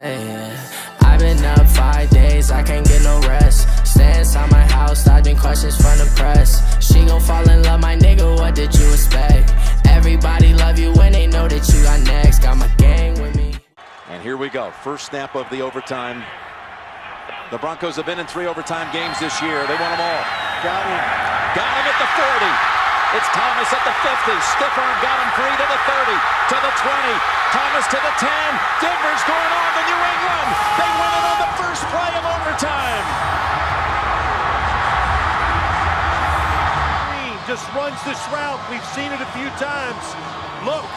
Yeah. I've been up 5 days, I can't get no rest. Stay inside my house, dodging questions from the press. She gon' fall in love, my nigga, what did you expect? Everybody love you when they know that you got next. Got my gang with me. And here we go, first snap of the overtime. The Broncos have been in 3 overtime games this year. They won them all. Got him at the 40. It's Thomas at the 50. Stiff arm got him free to the 30, to the 20. Thomas to the 10. Denver's going on to New England. They win it on the first play of overtime. Green just runs this route. We've seen it a few times. Look,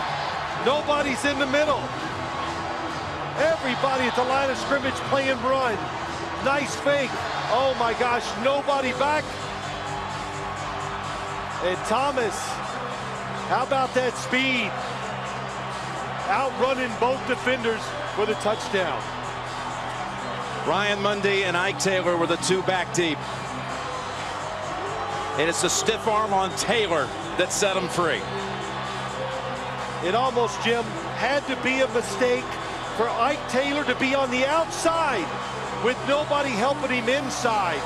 nobody's in the middle. Everybody at the line of scrimmage playing run. Nice fake. Oh my gosh, nobody back. And Thomas, how about that speed? Outrunning both defenders for the touchdown. Ryan Mundy and Ike Taylor were the 2 back deep. And it's a stiff arm on Taylor that set him free. It almost, Jim, had to be a mistake for Ike Taylor to be on the outside with nobody helping him inside.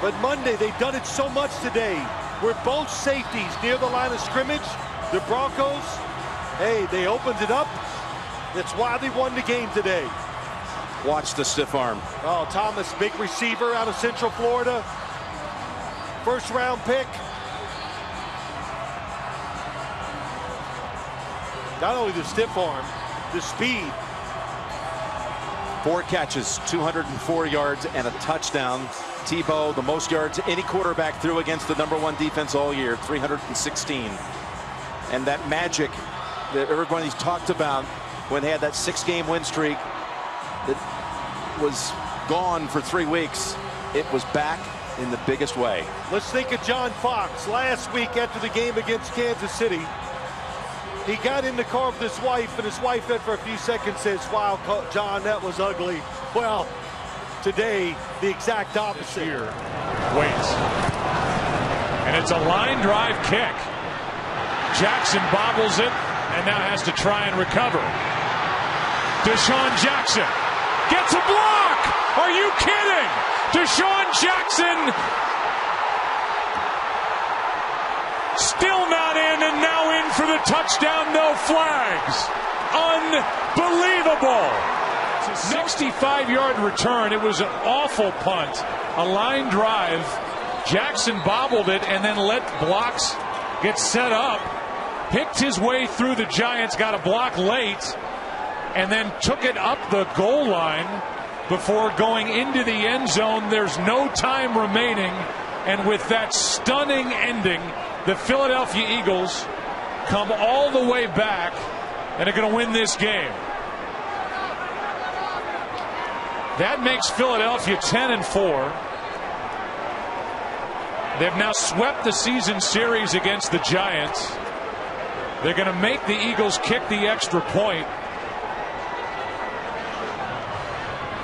But Monday, they've done it so much today. Where both safeties near the line of scrimmage, the Broncos, hey, they opened it up. That's why they won the game today. Watch the stiff arm. Oh, Thomas, big receiver out of Central Florida. First round pick. Not only the stiff arm, the speed. 4 catches, 204 yards, and a touchdown. Tebow, the most yards any quarterback threw against the #1 defense all year, 316. And that magic that everybody's talked about when they had that 6-game win streak that was gone for 3 weeks, it was back in the biggest way. Let's think of John Fox last week after the game against Kansas City. He got in the car with his wife, and his wife had for a few seconds says, "Wow, John, that was ugly." Well, today, the exact opposite. Here, waits. And it's a line drive kick. Jackson bobbles it and now has to try and recover. Deshaun Jackson gets a block. Are you kidding? Deshaun Jackson still not in, and now in for the touchdown, no flags. Unbelievable. 65-yard return. It was an awful punt. A line drive. Jackson bobbled it and then let blocks get set up. Picked his way through the Giants, got a block late, and then took it up the goal line before going into the end zone. There's no time remaining. And with that stunning ending, the Philadelphia Eagles come all the way back and are going to win this game. That makes Philadelphia 10-4. They've now swept the season series against the Giants. They're going to make the Eagles kick the extra point.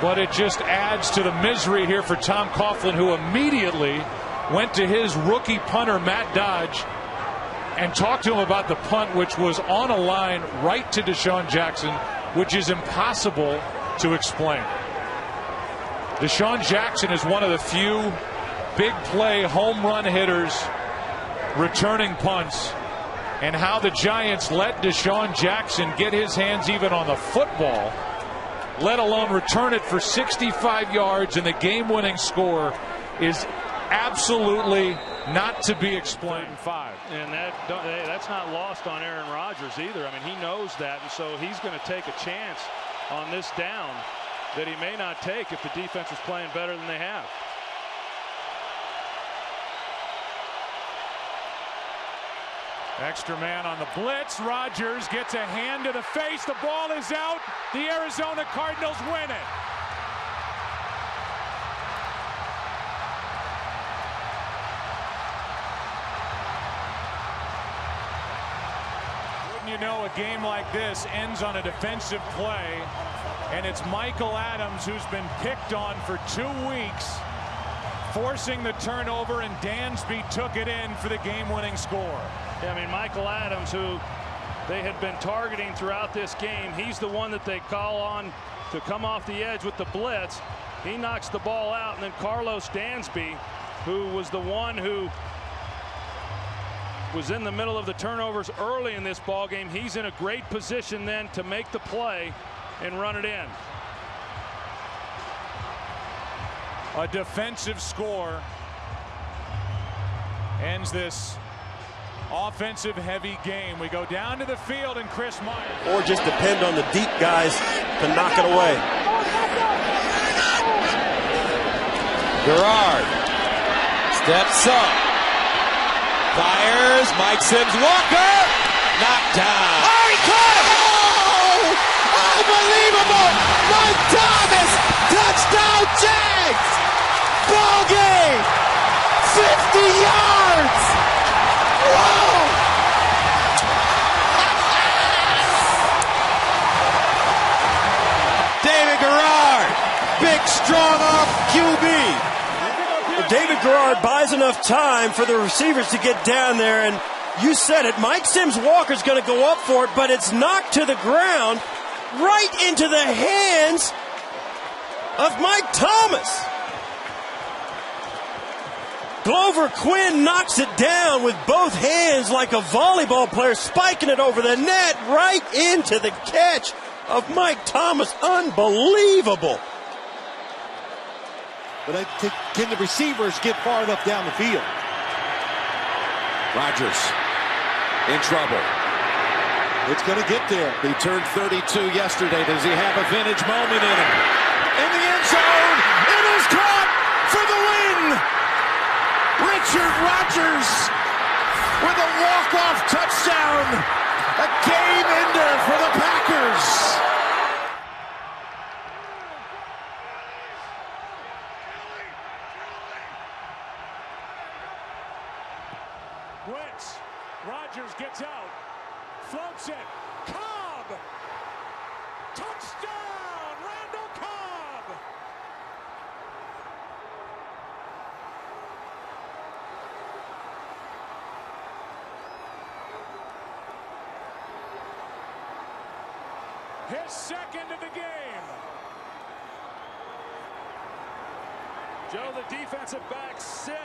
But it just adds to the misery here for Tom Coughlin, who immediately went to his rookie punter, Matt Dodge, and talked to him about the punt, which was on a line right to Deshaun Jackson, which is impossible to explain. Deshaun Jackson is one of the few big play home run hitters returning punts, and how the Giants let Deshaun Jackson get his hands even on the football, let alone return it for 65 yards, and the game-winning score is absolutely not to be explained. 5, and that's not lost on Aaron Rodgers either. I mean, he knows that, and so he's going to take a chance on this down that he may not take if the defense is playing better than they have. Extra man on the blitz. Rodgers gets a hand to the face. The ball is out. The Arizona Cardinals win it. Wouldn't you know, a game like this ends on a defensive play, and it's Michael Adams who's been picked on for 2 weeks, forcing the turnover, and Dansby took it in for the game-winning score. Yeah, I mean, Michael Adams, who they had been targeting throughout this game. He's the one that they call on to come off the edge with the blitz. He knocks the ball out, and then Carlos Dansby, who was the one who was in the middle of the turnovers early in this ball game, he's in a great position then to make the play and run it in. A defensive score ends this offensive-heavy game. We go down to the field, and Chris Myers. Or just depend on the deep guys to knock it away. Garrard steps up, fires. Mike Sims Walker knocked down. Oh, he caught it! Oh, unbelievable! Mike Thomas, touchdown Jags! Ball game, 50 yards. Whoa! David Garrard, big strong arm QB. David Garrard buys enough time for the receivers to get down there, and you said it, Mike Sims Walker's going to go up for it, but it's knocked to the ground right into the hands of Mike Thomas. Glover Quinn knocks it down with both hands like a volleyball player, spiking it over the net right into the catch of Mike Thomas. Unbelievable. But I think, can the receivers get far enough down the field? Rodgers in trouble. It's going to get there. He turned 32 yesterday. Does he have a vintage moment in him? In the end zone. It is caught for the win. Richard Rodgers with a walk-off touchdown. A game ender for the Packers. Blitz. Rodgers gets out. Floats it. Cobb. Touchdown, Randall Cobb. His second of the game. Joe, the defensive backs sit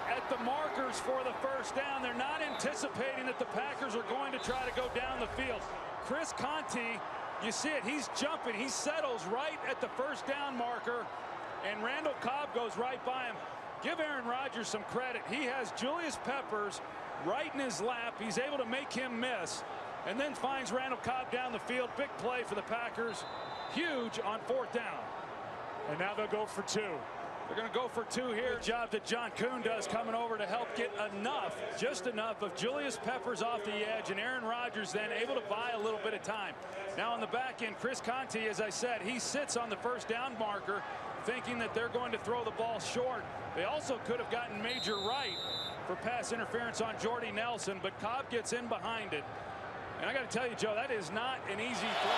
at the markers for the first down. They're not anticipating that the Packers are going to try to go down the field. Chris Conte, you see it, he's jumping. He settles right at the first down marker, and Randall Cobb goes right by him. Give Aaron Rodgers some credit. He has Julius Peppers right in his lap. He's able to make him miss, and then finds Randall Cobb down the field. Big play for the Packers. Huge on fourth down. And now they'll go for two. They're going to go for two here. Job that John Kuhn does coming over to help get enough, just enough of Julius Peppers off the edge, and Aaron Rodgers then able to buy a little bit of time. Now on the back end, Chris Conte, as I said, he sits on the first down marker thinking that they're going to throw the ball short. They also could have gotten Major Wright for pass interference on Jordy Nelson, but Cobb gets in behind it. And I got to tell you, Joe, that is not an easy throw.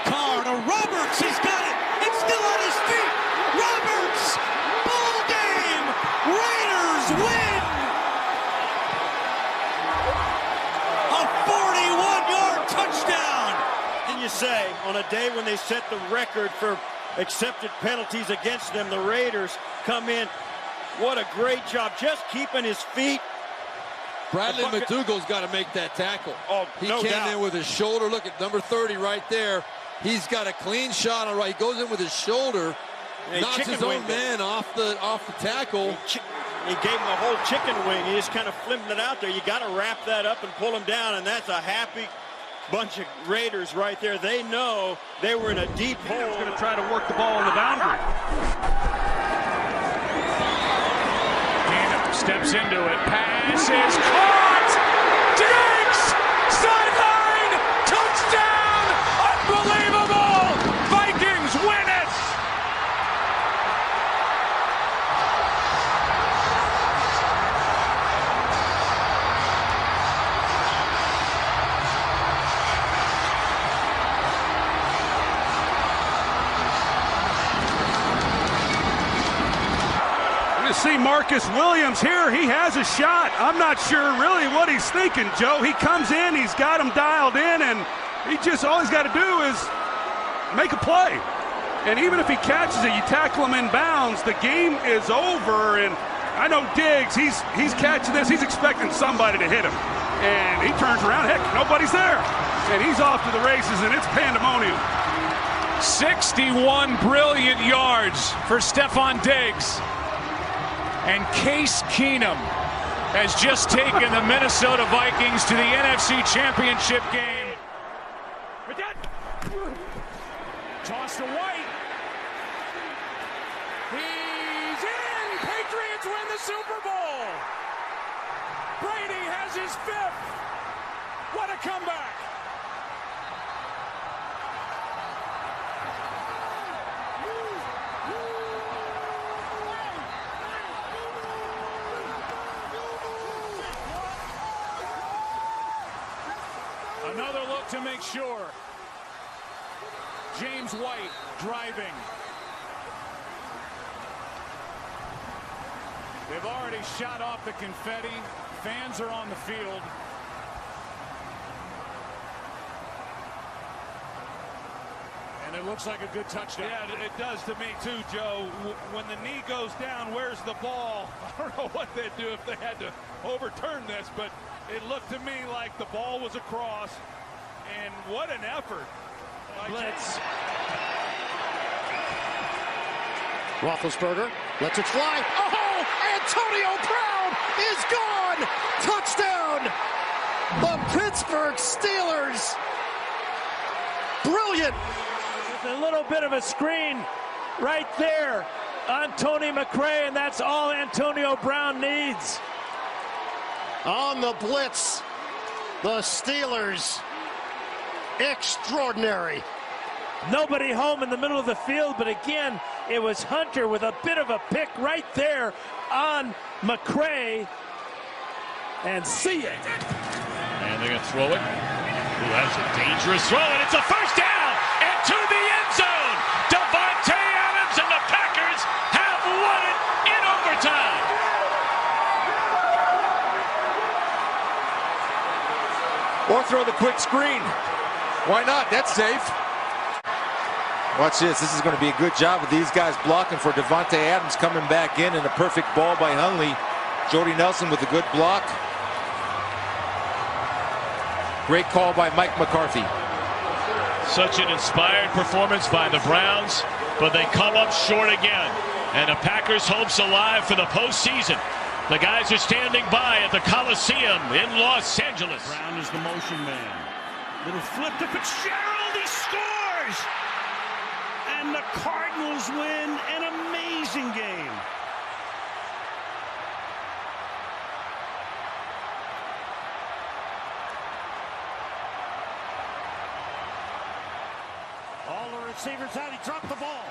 Carr to Roberts, he's got it, it's still on his feet, Roberts, ball game, Raiders win! A 41-yard touchdown! Can you say, on a day when they set the record for accepted penalties against them, the Raiders come in, what a great job, just keeping his feet. Bradley McDougall's got to make that tackle. Oh, he no came doubt. in with his shoulder. Look at number 30 right there. He's got a clean shot on right. He goes in with his shoulder, knocks his own man off the tackle. He gave him the whole chicken wing. He just kind of flipped it out there. You got to wrap that up and pull him down, and that's a happy bunch of Raiders right there. They know they were in a deep hole. He's going to try to work the ball on the boundary. Keenum steps into it. Pass is caught. Diggs! Sideline! Touchdown! Unbelievable! Vikings win it! see Marcus Williams here. He has a shot. I'm not sure really what he's thinking, Joe. He comes in, he's got him dialed in, and he just, all he's got to do is make a play. And even if he catches it, you tackle him in bounds, the game is over. And I know Diggs, he's catching this, he's expecting somebody to hit him. And he turns around, heck, nobody's there. And he's off to the races, and it's pandemonium. 61 brilliant yards for Stephon Diggs. And Case Keenum has just taken the Minnesota Vikings to the NFC Championship game. Toss to White. He's in! Patriots win the Super Bowl! Brady has his 5th. What a comeback! Another look to make sure. James White driving. They've already shot off the confetti. Fans are on the field. And it looks like a good touchdown. Yeah, it does to me too, Joe. When the knee goes down, where's the ball? I don't know what they'd do if they had to overturn this, but it looked to me like the ball was across. And what an effort. Blitz. Roethlisberger lets it fly. Oh, Antonio Brown is gone. Touchdown. The Pittsburgh Steelers. Brilliant. A little bit of a screen right there on Tony McRae, and that's all Antonio Brown needs. On the blitz, the Steelers. Extraordinary. Nobody home in the middle of the field, but again, it was Hunter with a bit of a pick right there on McRae. And see it. And they're going to throw it. Who has a dangerous throw, and it's a first down! And to the end zone! Davante Adams and the Packers have won it in overtime! Or throw the quick screen. Why not? That's safe. Watch this. This is going to be a good job of these guys blocking for Davante Adams coming back in, and a perfect ball by Hundley. Jordy Nelson with a good block. Great call by Mike McCarthy. Such an inspired performance by the Browns, but they come up short again. And the Packers' hopes alive for the postseason. The guys are standing by at the Coliseum in Los Angeles. Brown is the motion man. Little flip to Fitzgerald, he scores! And the Cardinals win an amazing game. All the receivers out, he dropped the ball.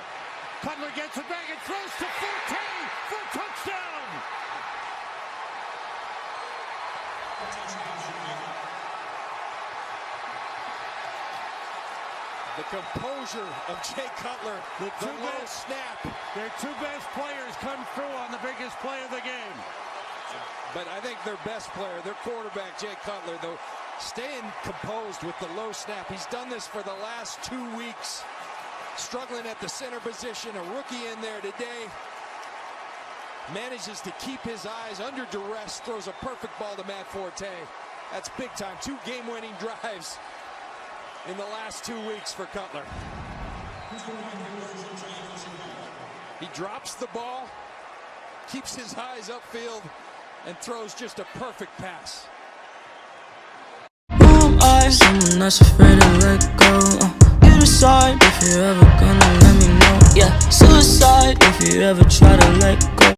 Cutler gets it back and throws to Forte for a touchdown! The composure of Jay Cutler, the low snap. Their two best players come through on the biggest play of the game. But I think their best player, their quarterback, Jay Cutler, though, staying composed with the low snap. He's done this for the last 2 weeks, struggling at the center position. A rookie in there today manages to keep his eyes under duress, throws a perfect ball to Matt Forte. That's big time. 2 game-winning drives in the last 2 weeks for Cutler. He drops the ball, keeps his eyes upfield, and throws just a perfect pass. Who am I? Someone that's afraid to let go. You decide if you're ever gonna let me know. Yeah, suicide if you ever try.